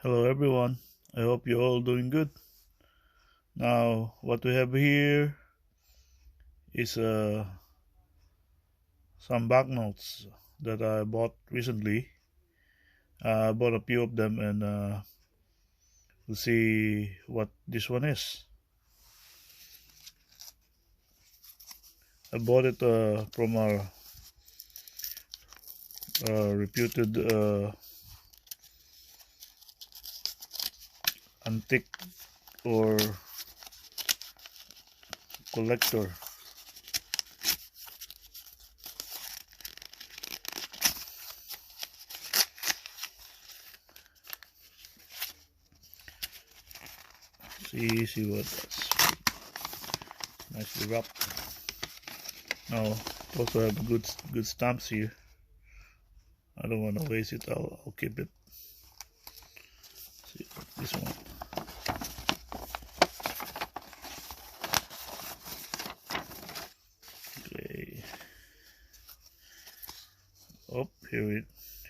Hello everyone, I hope you're all doing good. Now what we have here is some banknotes that I bought recently. I bought a few of them and we'll see what this one is. I bought it from a reputed antique or collector. See what that's nicely wrapped. Now also have good stamps here. I don't want to waste it. I'll keep it. See this one. Okay. Oh, here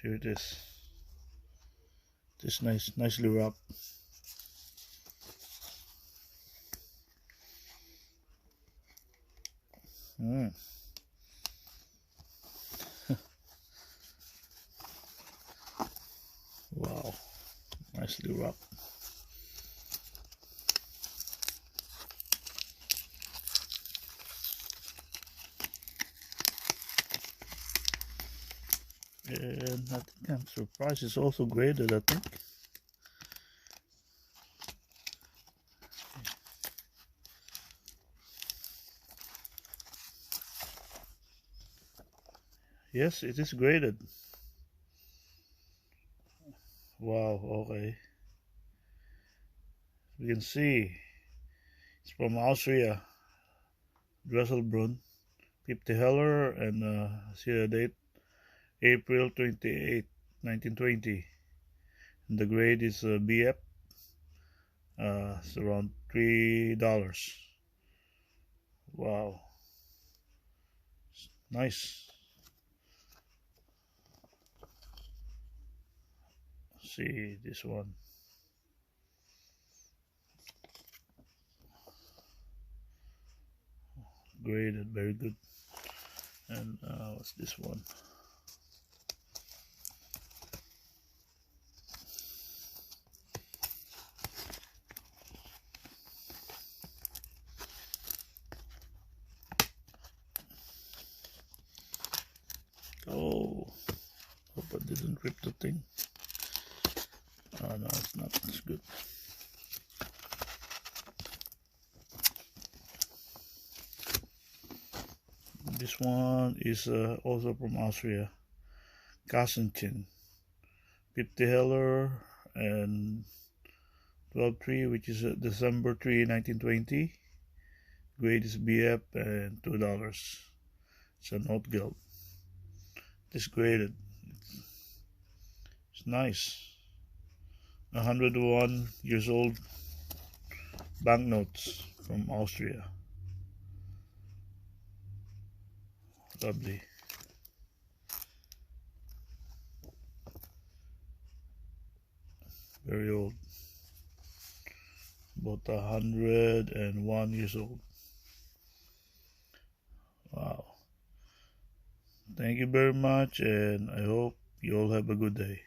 it is. Just nicely wrapped. Wow, nicely wrapped. And I think I'm surprised it's also graded, I think. Yes, it is graded. Wow, okay. We can see it's from Austria, Dresselbrunn, 50 Heller, and see the date, April 28, 1920. And the grade is BF. It's around $3. Wow, nice. See this one. Graded, very good. And what's this one? Oh, hope I didn't rip the thing. Oh no, it's not. It's good. This one is also from Austria, Kassenchin, 50 Heller and 12.3, which is December 3, 1920. Grade is BF and $2. It's a note gilt. This graded. It's nice. 101 years old banknotes from Austria. Lovely. Very old. About 101 years old. Wow. Thank you very much, and I hope you all have a good day.